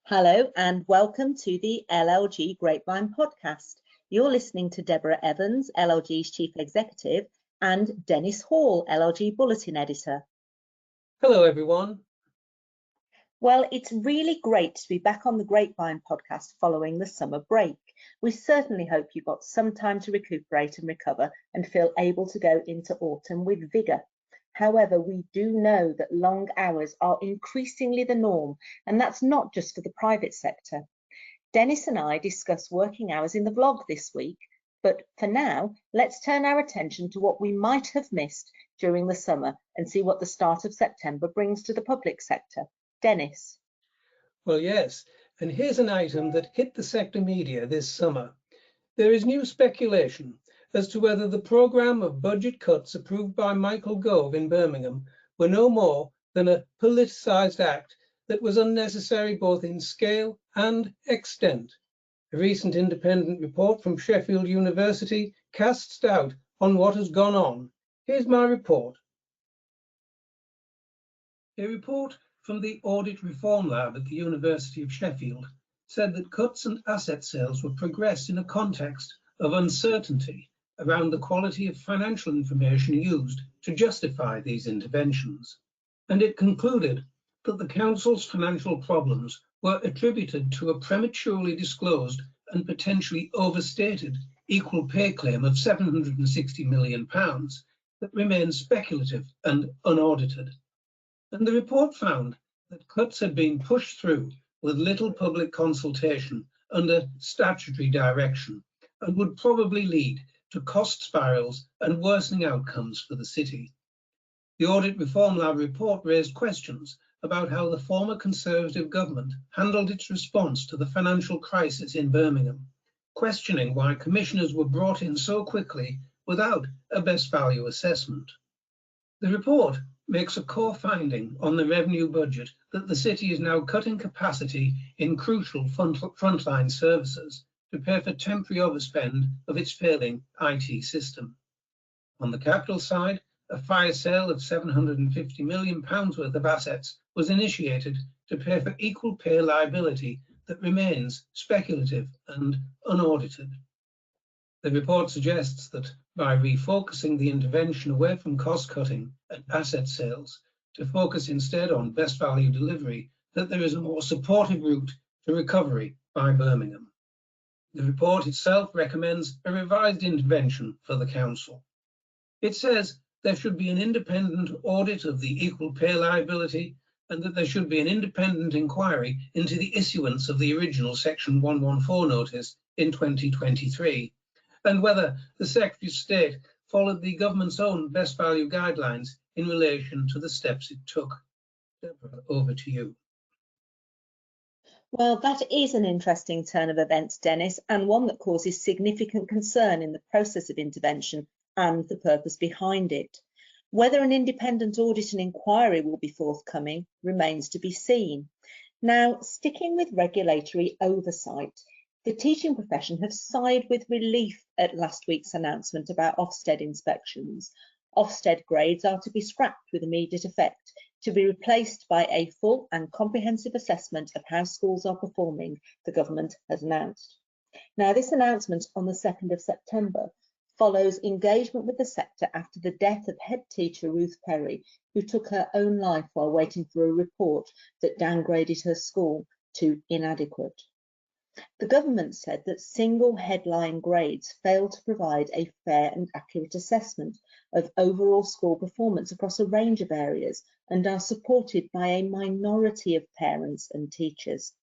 Hello and welcome to the LLG Grapevine podcast. You're listening to Deborah Evans, LLG's Chief Executive, and Dennis Hall, LLG Bulletin Editor. Hello, everyone. Well, it's really great to be back on the Grapevine podcast following the summer break. We certainly hope you got some time to recuperate and recover and feel able to go into autumn with vigour. However, we do know that long hours are increasingly the norm, and that's not just for the private sector. Dennis and I discuss working hours in the vlog this week, but for now, let's turn our attention to what we might have missed during the summer and see what the start of September brings to the public sector. Dennis. Well, yes, and here's an item that hit the sector media this summer. There is new speculation as to whether the programme of budget cuts approved by Michael Gove in Birmingham were no more than a politicised act that was unnecessary both in scale and extent. A recent independent report from Sheffield University casts doubt on what has gone on. Here's my report. A report from the Audit Reform Lab at the University of Sheffield said that cuts and asset sales were progressed in a context of uncertainty around the quality of financial information used to justify these interventions. And it concluded that the Council's financial problems were attributed to a prematurely disclosed and potentially overstated equal pay claim of £760 million that remains speculative and unaudited. And the report found that cuts had been pushed through with little public consultation under statutory direction and would probably lead to cost spirals and worsening outcomes for the city. The Audit Reform Lab report raised questions about how the former Conservative government handled its response to the financial crisis in Birmingham, questioning why commissioners were brought in so quickly without a best value assessment. The report makes a core finding on the revenue budget that the city is now cutting capacity in crucial frontline services to pay for temporary overspend of its failing IT system. On the capital side, a fire sale of £750 million worth of assets was initiated to pay for equal pay liability that remains speculative and unaudited. The report suggests that by refocusing the intervention away from cost-cutting and asset sales to focus instead on best value delivery, that there is a more supportive route to recovery by Birmingham. The report itself recommends a revised intervention for the council. It says there should be an independent audit of the equal pay liability and that there should be an independent inquiry into the issuance of the original Section 114 notice in 2023 and whether the Secretary of State followed the government's own best value guidelines in relation to the steps it took. Deborah, over to you. Well, that is an interesting turn of events, Dennis, and one that causes significant concern in the process of intervention and the purpose behind it. Whether an independent audit and inquiry will be forthcoming remains to be seen. Now, sticking with regulatory oversight, the teaching profession have sighed with relief at last week's announcement about OFSTED inspections. OFSTED grades are to be scrapped with immediate effect, to be replaced by a full and comprehensive assessment of how schools are performing, the government has announced. Now, this announcement on the 2nd of September follows engagement with the sector after the death of head teacher Ruth Perry, who took her own life while waiting for a report that downgraded her school to inadequate. The government said that single headline grades failed to provide a fair and accurate assessment of overall school performance across a range of areas and are supported by a minority of parents and teachers.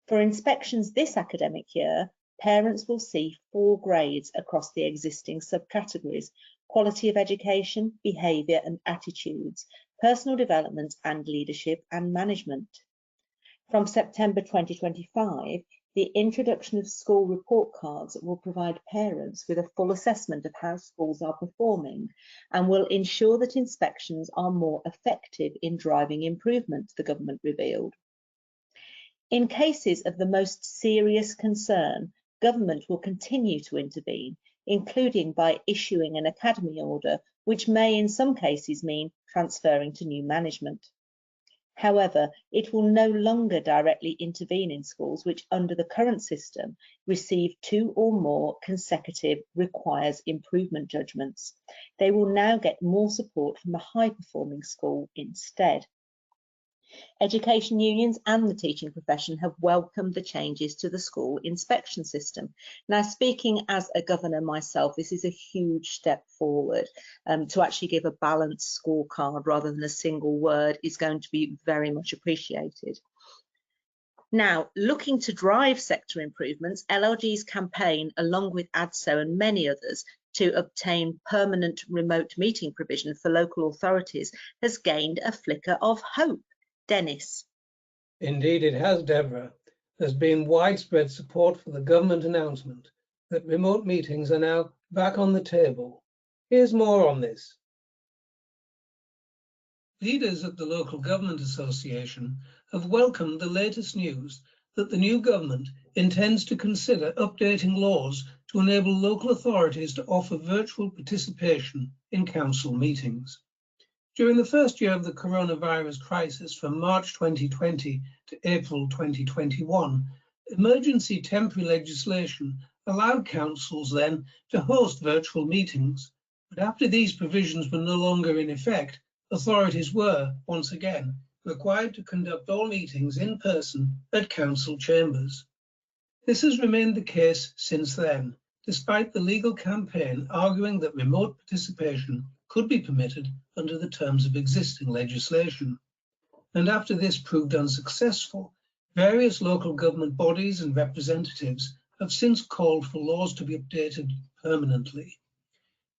For inspections this academic year, parents will see 4 grades across the existing subcategories: quality of education, behaviour and attitudes, personal development and leadership and management. From September 2025, the introduction of school report cards will provide parents with a full assessment of how schools are performing and will ensure that inspections are more effective in driving improvement, the government revealed. In cases of the most serious concern, government will continue to intervene, including by issuing an academy order, which may in some cases mean transferring to new management. However, it will no longer directly intervene in schools which, under the current system, receive 2 or more consecutive requires improvement judgments. They will now get more support from a high-performing school instead. Education unions and the teaching profession have welcomed the changes to the school inspection system. Now, speaking as a governor myself, this is a huge step forward. To actually give a balanced scorecard rather than a single word is going to be very much appreciated. Now, looking to drive sector improvements, LLG's campaign, along with ADSO and many others, to obtain permanent remote meeting provision for local authorities has gained a flicker of hope. Dennis. Indeed it has, Deborah. There's been widespread support for the government announcement that remote meetings are now back on the table. Here's more on this. Leaders at the Local Government Association have welcomed the latest news that the new government intends to consider updating laws to enable local authorities to offer virtual participation in council meetings. During the first year of the coronavirus crisis from March 2020 to April 2021, emergency temporary legislation allowed councils then to host virtual meetings. But after these provisions were no longer in effect, authorities were, once again, required to conduct all meetings in person at council chambers. This has remained the case since then, despite the legal campaign arguing that remote participation could be permitted under the terms of existing legislation. And after this proved unsuccessful, various local government bodies and representatives have since called for laws to be updated permanently.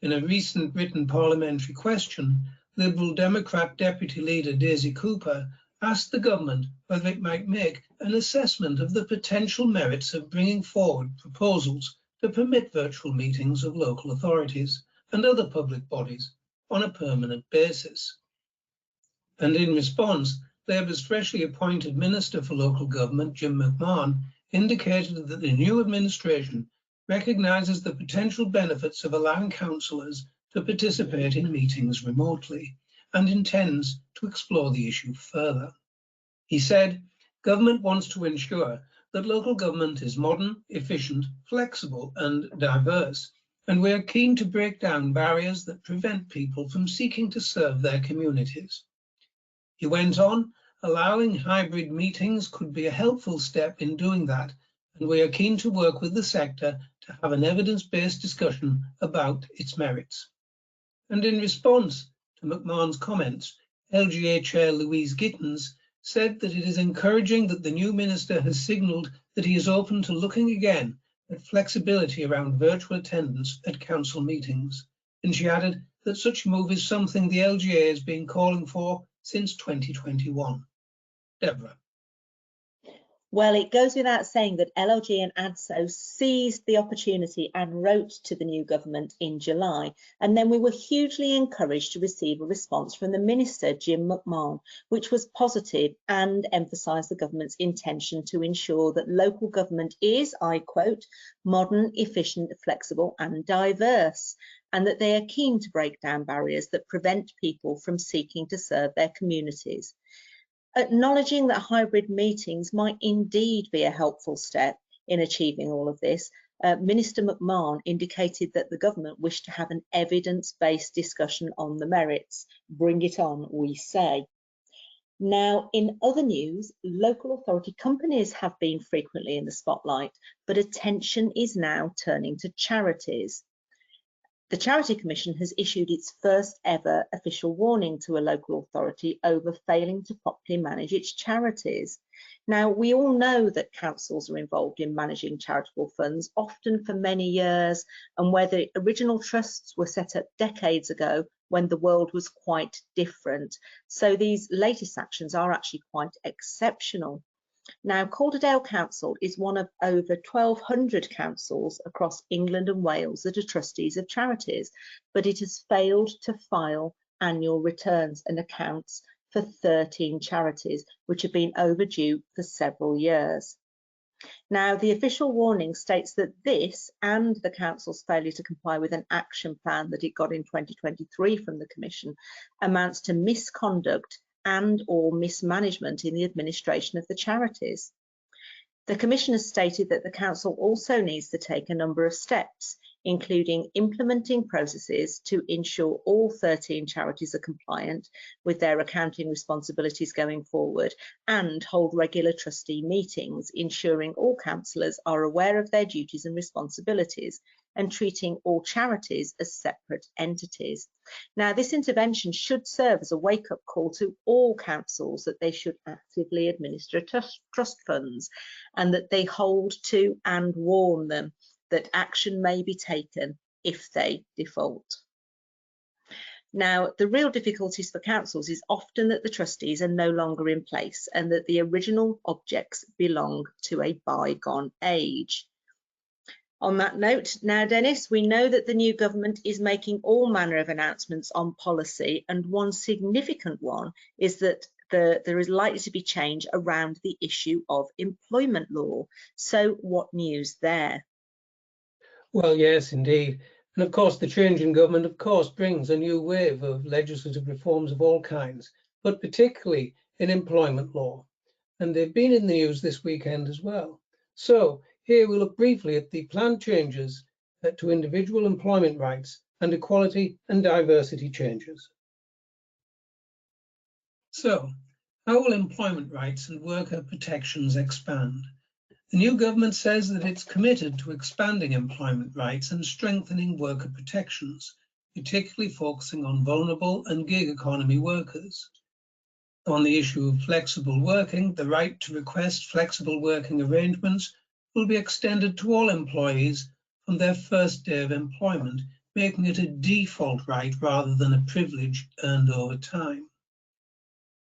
In a recent written parliamentary question, Liberal Democrat Deputy Leader Daisy Cooper asked the government whether it might make an assessment of the potential merits of bringing forward proposals to permit virtual meetings of local authorities and other public bodies on a permanent basis. And in response, Labour's freshly appointed Minister for Local Government, Jim McMahon, indicated that the new administration recognises the potential benefits of allowing councillors to participate in meetings remotely and intends to explore the issue further. He said, "Government wants to ensure that local government is modern, efficient, flexible and diverse, and we are keen to break down barriers that prevent people from seeking to serve their communities." He went on, "Allowing hybrid meetings could be a helpful step in doing that, and we are keen to work with the sector to have an evidence-based discussion about its merits." And in response to McMahon's comments, LGA Chair Louise Gittins said that it is encouraging that the new minister has signalled that he is open to looking again at flexibility around virtual attendance at council meetings. And she added that such a move is something the LGA has been calling for since 2021. Deborah. Well, it goes without saying that LLG and ADSO seized the opportunity and wrote to the new government in July, and then we were hugely encouraged to receive a response from the Minister, Jim McMahon, which was positive and emphasised the government's intention to ensure that local government is, I quote, modern, efficient, flexible and diverse, and that they are keen to break down barriers that prevent people from seeking to serve their communities. Acknowledging that hybrid meetings might indeed be a helpful step in achieving all of this, Minister McMahon indicated that the government wished to have an evidence-based discussion on the merits. Bring it on, we say. Now, in other news, local authority companies have been frequently in the spotlight, but attention is now turning to charities. The Charity Commission has issued its first ever official warning to a local authority over failing to properly manage its charities. Now, we all know that councils are involved in managing charitable funds, often for many years, and where the original trusts were set up decades ago when the world was quite different. So these latest actions are actually quite exceptional. Now, Calderdale Council is one of over 1,200 councils across England and Wales that are trustees of charities, but it has failed to file annual returns and accounts for 13 charities, which have been overdue for several years. Now, the official warning states that this and the council's failure to comply with an action plan that it got in 2023 from the Commission amounts to misconduct and/or mismanagement in the administration of the charities. The Commission has stated that the Council also needs to take a number of steps, including implementing processes to ensure all 13 charities are compliant with their accounting responsibilities going forward, and hold regular trustee meetings, ensuring all councillors are aware of their duties and responsibilities, and treating all charities as separate entities. Now, this intervention should serve as a wake-up call to all councils that they should actively administer trust funds, and that they hold to and warn them that action may be taken if they default. Now, the real difficulties for councils is often that the trustees are no longer in place and that the original objects belong to a bygone age. On that note, now, Dennis, we know that the new government is making all manner of announcements on policy, and one significant one is that there is likely to be change around the issue of employment law. So what news there? Well, yes, indeed. And of course, the change in government, of course, brings a new wave of legislative reforms of all kinds, but particularly in employment law. And they've been in the news this weekend as well. So here we look briefly at the planned changes to individual employment rights and equality and diversity changes. So, how will employment rights and worker protections expand? The new government says that it's committed to expanding employment rights and strengthening worker protections, particularly focusing on vulnerable and gig economy workers. On the issue of flexible working, the right to request flexible working arrangements will be extended to all employees from their first day of employment, making it a default right rather than a privilege earned over time.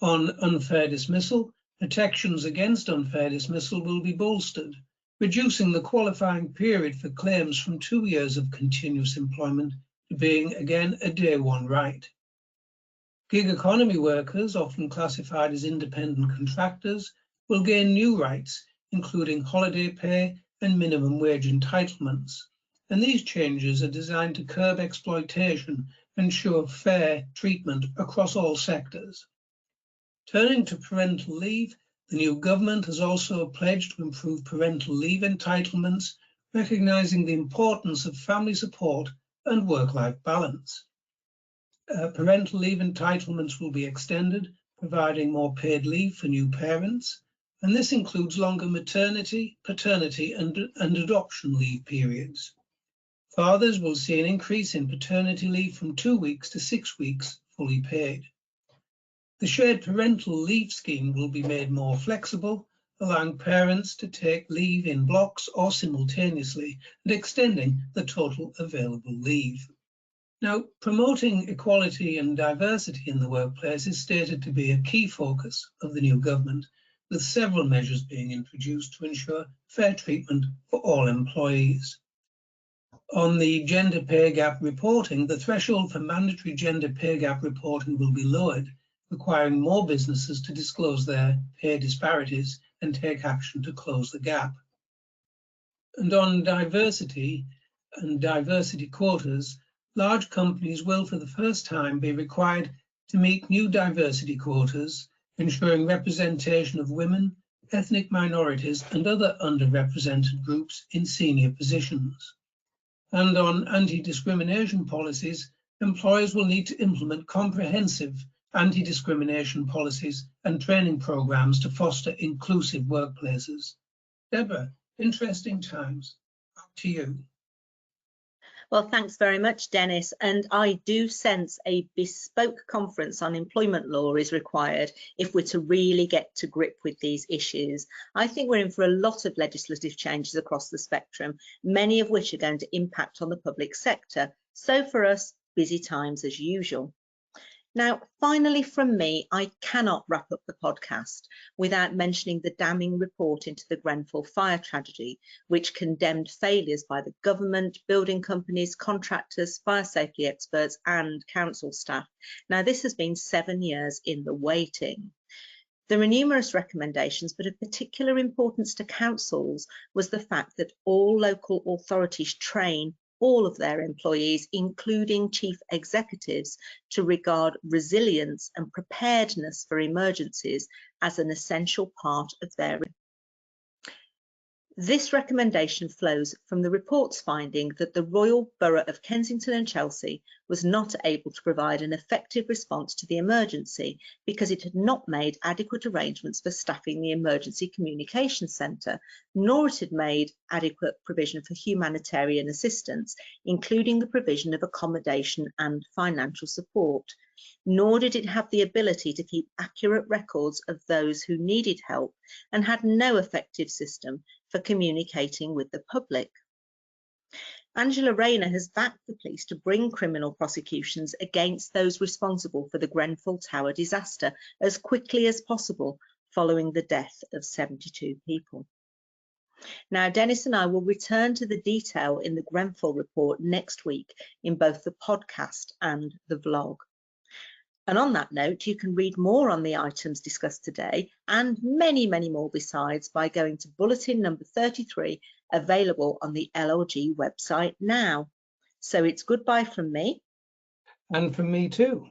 On unfair dismissal, protections against unfair dismissal will be bolstered, reducing the qualifying period for claims from 2 years of continuous employment to being again a day one right. Gig economy workers, often classified as independent contractors, will gain new rights, including holiday pay and minimum wage entitlements. And these changes are designed to curb exploitation and ensure fair treatment across all sectors. Turning to parental leave, the new government has also pledged to improve parental leave entitlements, recognising the importance of family support and work-life balance. Parental leave entitlements will be extended, providing more paid leave for new parents, and this includes longer maternity, paternity, and adoption leave periods. Fathers will see an increase in paternity leave from 2 weeks to 6 weeks, fully paid. The shared parental leave scheme will be made more flexible, allowing parents to take leave in blocks or simultaneously, and extending the total available leave. Now, promoting equality and diversity in the workplace is stated to be a key focus of the new government, with several measures being introduced to ensure fair treatment for all employees. On the gender pay gap reporting, the threshold for mandatory gender pay gap reporting will be lowered, requiring more businesses to disclose their pay disparities and take action to close the gap. And on diversity and diversity quotas, large companies will for the first time be required to meet new diversity quotas, ensuring representation of women, ethnic minorities and other underrepresented groups in senior positions. And on anti-discrimination policies, employers will need to implement comprehensive anti-discrimination policies and training programs to foster inclusive workplaces. Deborah, interesting times. Back to you. Well, thanks very much, Dennis. And I do sense a bespoke conference on employment law is required if we're to really get to grip with these issues. I think we're in for a lot of legislative changes across the spectrum, many of which are going to impact on the public sector. So for us, busy times as usual. Now, finally from me, I cannot wrap up the podcast without mentioning the damning report into the Grenfell fire tragedy, which condemned failures by the government, building companies, contractors, fire safety experts and council staff. Now, this has been 7 years in the waiting. There are numerous recommendations, but of particular importance to councils was the fact that all local authorities train all of their employees, including chief executives, to regard resilience and preparedness for emergencies as an essential part of their. This recommendation flows from the report's finding that the Royal Borough of Kensington and Chelsea was not able to provide an effective response to the emergency because it had not made adequate arrangements for staffing the Emergency Communications Centre, nor it had made adequate provision for humanitarian assistance, including the provision of accommodation and financial support, nor did it have the ability to keep accurate records of those who needed help, and had no effective system for communicating with the public. Angela Rayner has backed the police to bring criminal prosecutions against those responsible for the Grenfell Tower disaster as quickly as possible following the death of 72 people. Now, Dennis and I will return to the detail in the Grenfell report next week in both the podcast and the vlog. And on that note, you can read more on the items discussed today and many, many more besides by going to bulletin number 33, available on the LLG website now. So it's goodbye from me. And from me too.